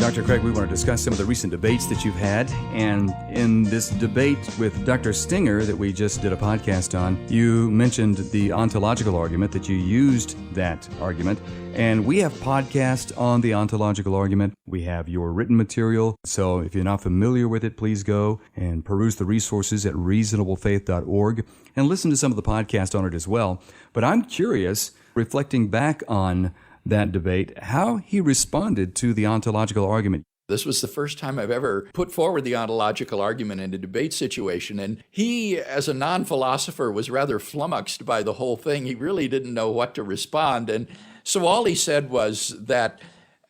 Dr. Craig, we want to discuss some of the recent debates that you've had. And in this debate with Dr. Stinger that we just did a podcast on, you mentioned the ontological argument, that you used that argument. And we have podcasts on the ontological argument. We have your written material. So if you're not familiar with it, please go and peruse the resources at reasonablefaith.org and listen to some of the podcasts on it as well. But I'm curious, reflecting back on that debate, how he responded to the ontological argument. This was the first time I've ever put forward the ontological argument in a debate situation, and he, as a non-philosopher, was rather flummoxed by the whole thing. He really didn't know what to respond, and so all he said was that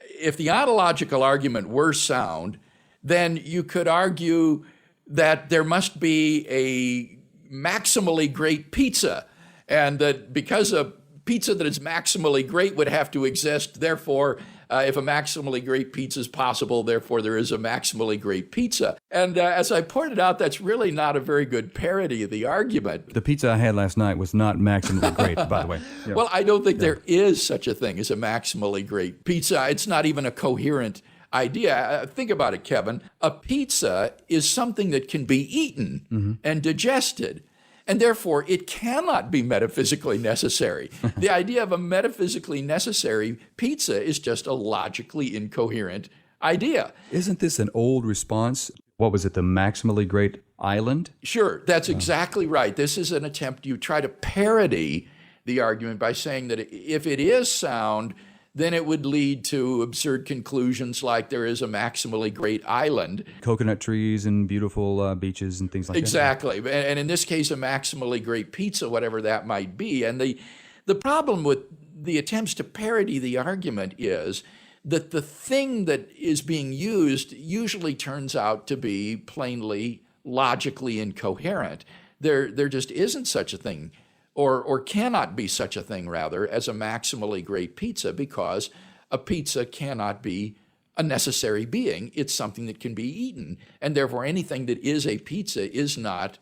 if the ontological argument were sound, then you could argue that there must be a maximally great pizza, and that because a pizza that is maximally great would have to exist. Therefore, if a maximally great pizza is possible, therefore there is a maximally great pizza. And as I pointed out, that's really not a very good parody of the argument. The pizza I had last night was not maximally great, by the way. Yeah. Well, I don't think there is such a thing as a maximally great pizza. It's not even a coherent idea. Think about it, Kevin. A pizza is something that can be eaten and digested. And therefore, it cannot be metaphysically necessary. The idea of a metaphysically necessary pizza is just a logically incoherent idea. Isn't this an old response? What was it, the maximally great island? Sure, that's exactly right. This is an attempt, you try to parody the argument by saying that if it is sound, then it would lead to absurd conclusions like there is a maximally great island. Coconut trees and beautiful beaches and things like exactly. that. Exactly. And in this case, a maximally great pizza, whatever that might be. And the problem with the attempts to parody the argument is that the thing that is being used usually turns out to be plainly logically incoherent. There just isn't such a thing, or cannot be such a thing, rather, as a maximally great pizza, because a pizza cannot be a necessary being. It's something that can be eaten. And therefore, anything that is a pizza is not,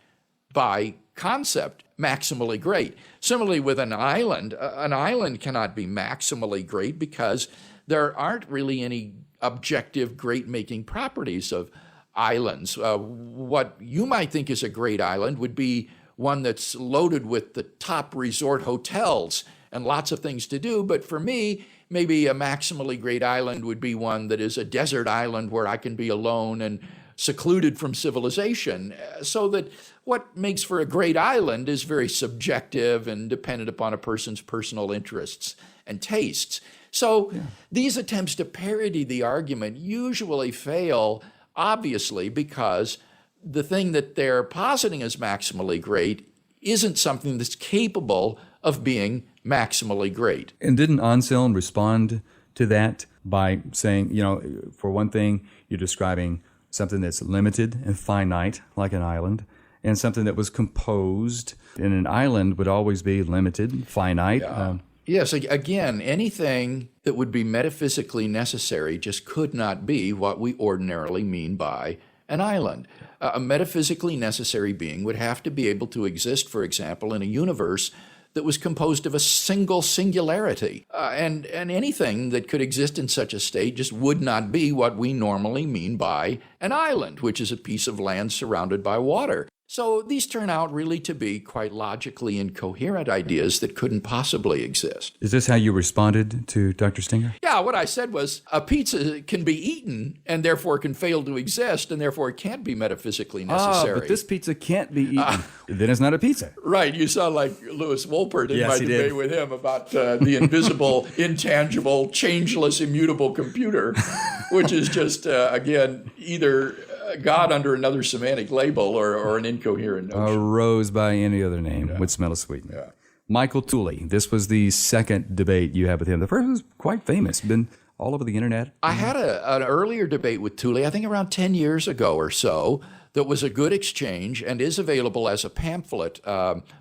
by concept, maximally great. Similarly, with an island cannot be maximally great because there aren't really any objective great-making properties of islands. What you might think is a great island would be one that's loaded with the top resort hotels and lots of things to do. But for me, maybe a maximally great island would be one that is a desert island where I can be alone and secluded from civilization. So that what makes for a great island is very subjective and dependent upon a person's personal interests and tastes. So these attempts to parody the argument usually fail, obviously, because the thing that they're positing as maximally great isn't something that's capable of being maximally great. And didn't Anselm respond to that by saying, for one thing, you're describing something that's limited and finite, like an island, and something that was composed. And an island would always be limited, finite. Yes, again, anything that would be metaphysically necessary just could not be what we ordinarily mean by an island. A metaphysically necessary being would have to be able to exist, for example, in a universe that was composed of a single singularity. And anything that could exist in such a state just would not be what we normally mean by an island, which is a piece of land surrounded by water. So these turn out really to be quite logically incoherent ideas that couldn't possibly exist. Is this how you responded to Dr. Stinger? Yeah, what I said was a pizza can be eaten and therefore can fail to exist, and therefore it can't be metaphysically necessary. But this pizza can't be eaten. Then it's not a pizza. Right. You sound like Louis Wolpert in my debate did. with him about the invisible, intangible, changeless, immutable computer, which is just, again, either God under another semantic label or an incoherent notion. A rose by any other name would smell of sweetness. Yeah. Michael Tooley, this was the second debate you had with him. The first was quite famous, been all over the internet. I had an earlier debate with Tooley, I think around 10 years ago or so, that was a good exchange and is available as a pamphlet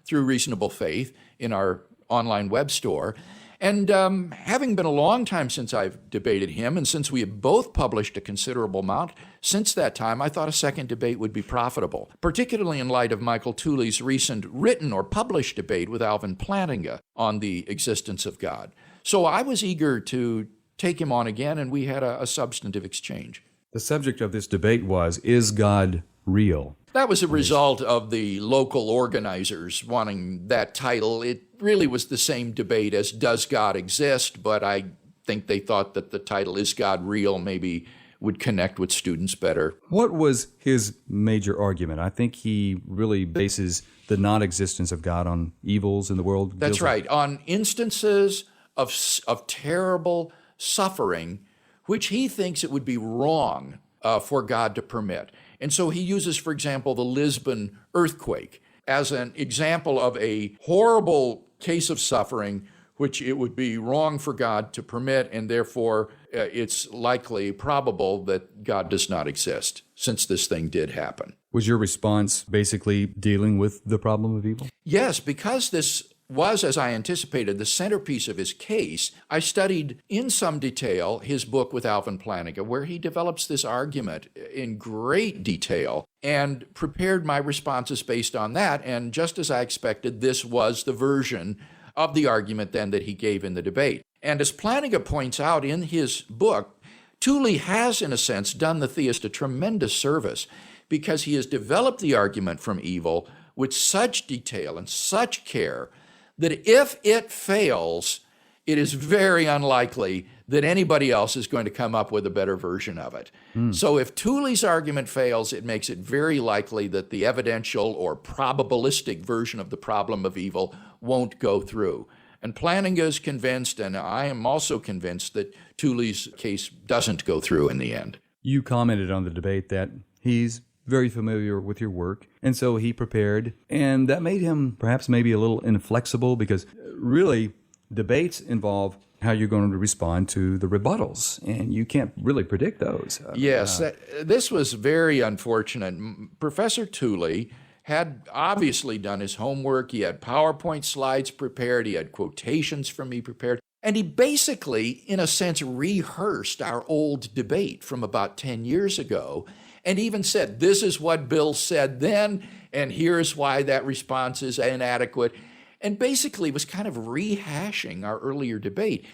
through Reasonable Faith in our online web store. And having been a long time since I've debated him, and since we have both published a considerable amount since that time, I thought a second debate would be profitable, particularly in light of Michael Tooley's recent written or published debate with Alvin Plantinga on the existence of God. So I was eager to take him on again, and we had a substantive exchange. The subject of this debate was, is God real? That was a result of the local organizers wanting that title. It really was the same debate as Does God Exist? But I think they thought that the title Is God Real maybe would connect with students better. What was his major argument? I think he really bases the non-existence of God on evils in the world. That's right, on instances of terrible suffering, which he thinks it would be wrong for God to permit. And so he uses, for example, the Lisbon earthquake as an example of a horrible case of suffering which it would be wrong for God to permit, and therefore it's likely, probable that God does not exist, since this thing did happen. Was your response basically dealing with the problem of evil? Yes, because this was, as I anticipated, the centerpiece of his case, I studied in some detail his book with Alvin Plantinga, where he develops this argument in great detail, and prepared my responses based on that. And just as I expected, this was the version of the argument then that he gave in the debate. And as Plantinga points out in his book, Tooley has, in a sense, done the theist a tremendous service, because he has developed the argument from evil with such detail and such care that if it fails, it is very unlikely that anybody else is going to come up with a better version of it. So if Tooley's argument fails, it makes it very likely that the evidential or probabilistic version of the problem of evil won't go through. And Plantinga is convinced, and I am also convinced, that Tooley's case doesn't go through in the end. You commented on the debate that he's very familiar with your work, and so he prepared, and that made him perhaps maybe a little inflexible, because really debates involve how you're going to respond to the rebuttals, and you can't really predict those. Yes, this was very unfortunate. Professor Tooley had obviously done his homework. He had PowerPoint slides prepared. He had quotations from me prepared. And he basically, in a sense, rehearsed our old debate from about 10 years ago, and even said, this is what Bill said then, and here's why that response is inadequate, and basically was kind of rehashing our earlier debate.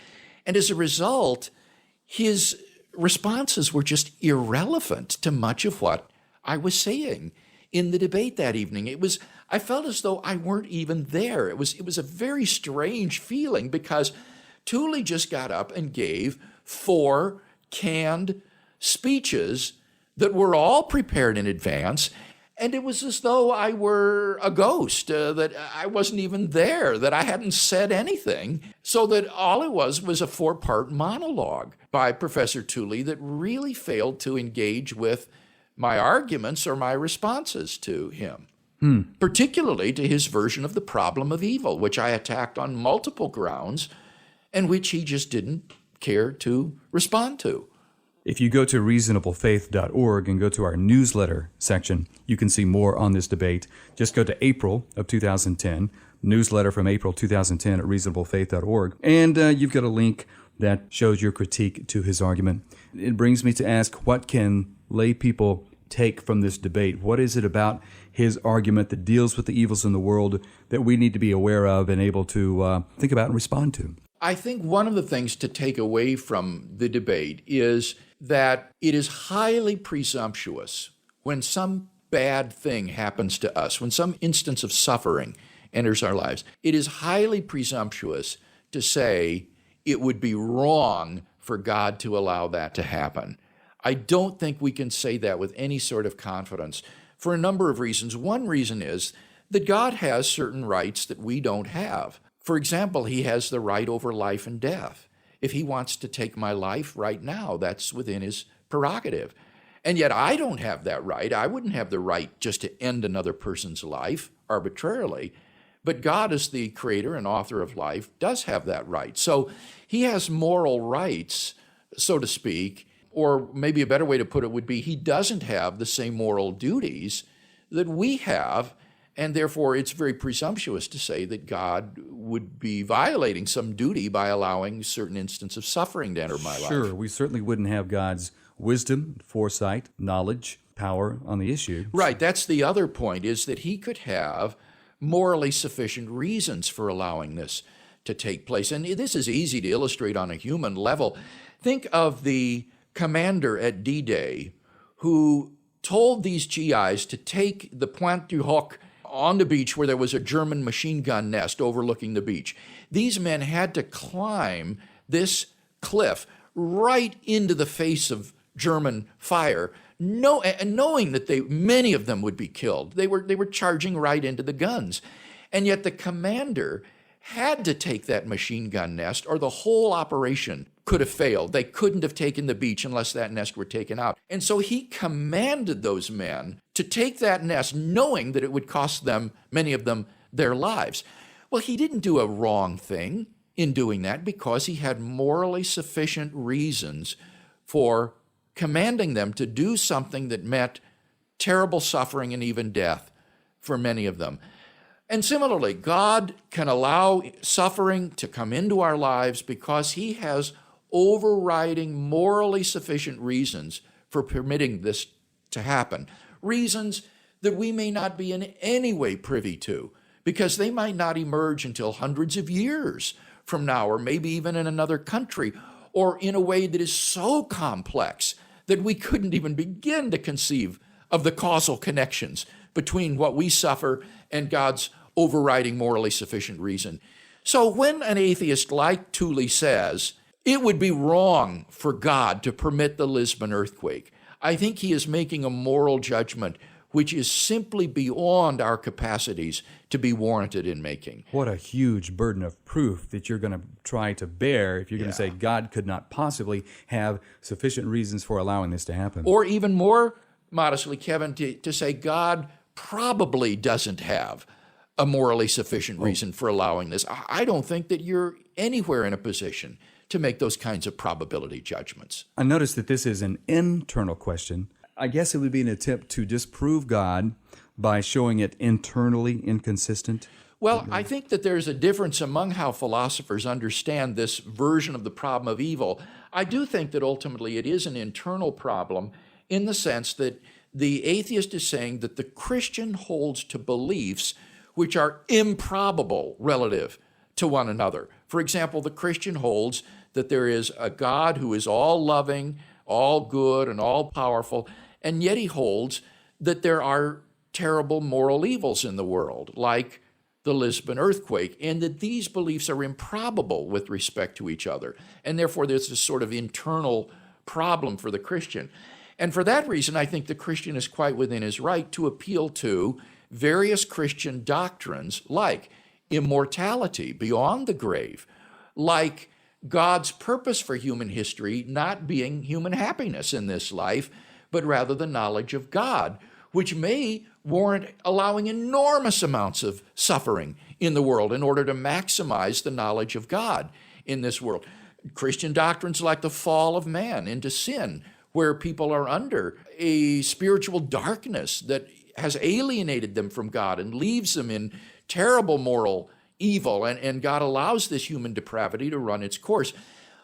And as a result, his responses were just irrelevant to much of what I was saying in the debate that evening. I felt as though I weren't even there. It was a very strange feeling, because Tooley just got up and gave 4 canned speeches that were all prepared in advance, and it was as though I were a ghost, that I wasn't even there, that I hadn't said anything, so that all it was a 4-part monologue by Professor Tooley that really failed to engage with my arguments or my responses to him, particularly to his version of the problem of evil, which I attacked on multiple grounds, and which he just didn't care to respond to. If you go to reasonablefaith.org and go to our newsletter section, you can see more on this debate. Just go to April of 2010, newsletter from April 2010 at reasonablefaith.org, and you've got a link that shows your critique to his argument. It brings me to ask, what can lay people take from this debate? What is it about his argument that deals with the evils in the world that we need to be aware of and able to think about and respond to? I think one of the things to take away from the debate is that it is highly presumptuous when some bad thing happens to us, when some instance of suffering enters our lives. It is highly presumptuous to say it would be wrong for God to allow that to happen. I don't think we can say that with any sort of confidence for a number of reasons. One reason is that God has certain rights that we don't have. For example, he has the right over life and death. If he wants to take my life right now, that's within his prerogative. And yet I don't have that right. I wouldn't have the right just to end another person's life arbitrarily. But God, as the creator and author of life, does have that right. So he has moral rights, so to speak, or maybe a better way to put it would be he doesn't have the same moral duties that we have, and therefore it's very presumptuous to say that God would be violating some duty by allowing certain instances of suffering to enter my life. Sure, we certainly wouldn't have God's wisdom, foresight, knowledge, power on the issue. Right, that's the other point, is that he could have morally sufficient reasons for allowing this to take place. And this is easy to illustrate on a human level. Think of the commander at D-Day who told these GIs to take the Pointe du Hoc on the beach where there was a German machine gun nest overlooking the beach. These men had to climb this cliff right into the face of German fire, knowing that many of them would be killed. They were charging right into the guns. And yet the commander had to take that machine gun nest, or the whole operation could have failed. They couldn't have taken the beach unless that nest were taken out. And so he commanded those men to take that nest, knowing that it would cost them, many of them, their lives. Well, he didn't do a wrong thing in doing that, because he had morally sufficient reasons for commanding them to do something that meant terrible suffering and even death for many of them. And similarly, God can allow suffering to come into our lives because he has overriding morally sufficient reasons for permitting this to happen. Reasons that we may not be in any way privy to, because they might not emerge until hundreds of years from now, or maybe even in another country, or in a way that is so complex that we couldn't even begin to conceive of the causal connections between what we suffer and God's overriding morally sufficient reason. So when an atheist like Tooley says, it would be wrong for God to permit the Lisbon earthquake, I think he is making a moral judgment which is simply beyond our capacities to be warranted in making. What a huge burden of proof that you're going to try to bear if you're going to say God could not possibly have sufficient reasons for allowing this to happen. Or even more modestly, Kevin, to say God probably doesn't have a morally sufficient reason for allowing this. I don't think that you're anywhere in a position to make those kinds of probability judgments. I notice that this is an internal question. I guess it would be an attempt to disprove God by showing it internally inconsistent. Well, I think that there's a difference among how philosophers understand this version of the problem of evil. I do think that ultimately it is an internal problem, in the sense that the atheist is saying that the Christian holds to beliefs which are improbable relative to one another. For example, the Christian holds that there is a God who is all loving, all good, and all powerful, and yet he holds that there are terrible moral evils in the world, like the Lisbon earthquake, and that these beliefs are improbable with respect to each other. And therefore, there's this sort of internal problem for the Christian. And for that reason, I think the Christian is quite within his right to appeal to various Christian doctrines like immortality beyond the grave, like God's purpose for human history not being human happiness in this life, but rather the knowledge of God, which may warrant allowing enormous amounts of suffering in the world in order to maximize the knowledge of God in this world. Christian doctrines like the fall of man into sin, where people are under a spiritual darkness that has alienated them from God and leaves them in terrible moral evil, and God allows this human depravity to run its course.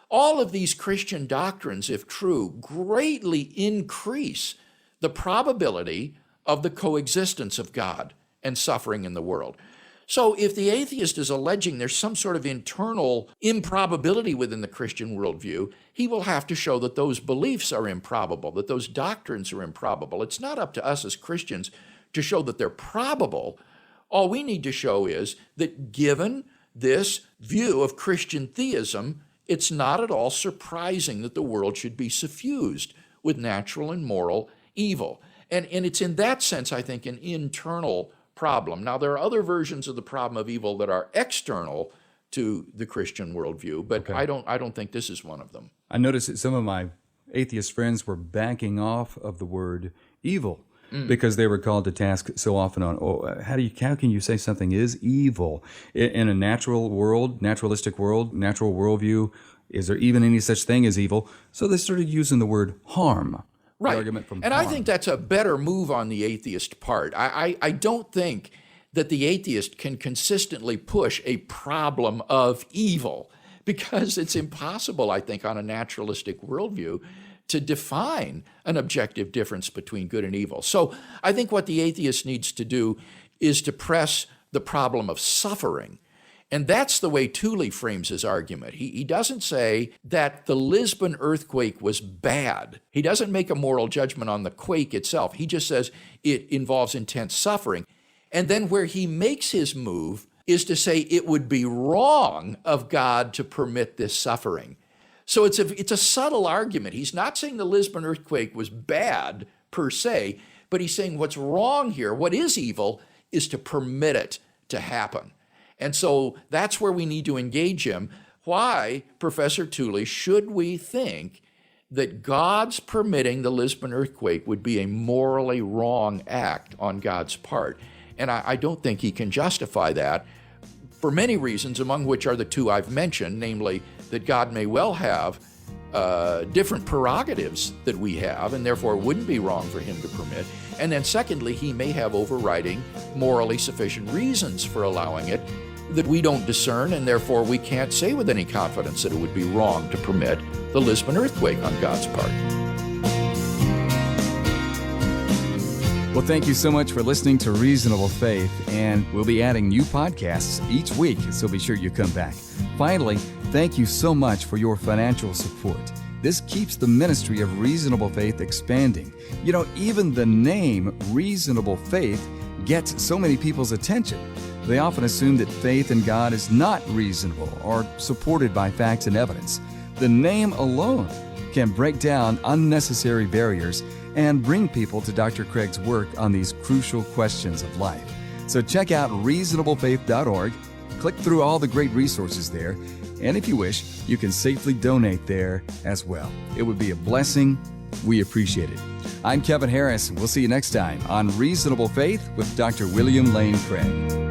All of these Christian doctrines, if true, greatly increase the probability of the coexistence of God and suffering in the world. So if the atheist is alleging there's some sort of internal improbability within the Christian worldview, he will have to show that those beliefs are improbable, that those doctrines are improbable. It's not up to us as Christians to show that they're probable. All we need to show is that given this view of Christian theism, it's not at all surprising that the world should be suffused with natural and moral evil. And it's in that sense, I think, an internal problem. Now, there are other versions of the problem of evil that are external to the Christian worldview, but I don't think this is one of them. I noticed that some of my atheist friends were backing off of the word evil because they were called to task so often on, how can you say something is evil? In a natural world, naturalistic world, natural worldview, is there even any such thing as evil? So they started using the word harm. Right. The argument from and harm. I think that's a better move on the atheist part. I don't think that the atheist can consistently push a problem of evil, because it's impossible, I think, on a naturalistic worldview to define an objective difference between good and evil. So I think what the atheist needs to do is to press the problem of suffering And that's the way Tooley frames his argument. He doesn't say that the Lisbon earthquake was bad. He doesn't make a moral judgment on the quake itself. He just says it involves intense suffering. And then where he makes his move is to say it would be wrong of God to permit this suffering. So it's a subtle argument. He's not saying the Lisbon earthquake was bad per se, but he's saying what's wrong here, what is evil, is to permit it to happen. And so that's where we need to engage him. Why, Professor Tooley, should we think that God's permitting the Lisbon earthquake would be a morally wrong act on God's part? And I don't think he can justify that for many reasons, among which are the two I've mentioned, namely that God may well have different prerogatives that we have, and therefore it wouldn't be wrong for him to permit. And then secondly, he may have overriding morally sufficient reasons for allowing it that we don't discern, and therefore we can't say with any confidence that it would be wrong to permit the Lisbon earthquake on God's part. Well, thank you so much for listening to Reasonable Faith, and we'll be adding new podcasts each week, so be sure you come back. Finally, thank you so much for your financial support. This keeps the ministry of Reasonable Faith expanding. You know, even the name Reasonable Faith gets so many people's attention. They often assume that faith in God is not reasonable or supported by facts and evidence. The name alone can break down unnecessary barriers and bring people to Dr. Craig's work on these crucial questions of life. So check out reasonablefaith.org, click through all the great resources there, and if you wish, you can safely donate there as well. It would be a blessing. We appreciate it. I'm Kevin Harris, and we'll see you next time on Reasonable Faith with Dr. William Lane Craig.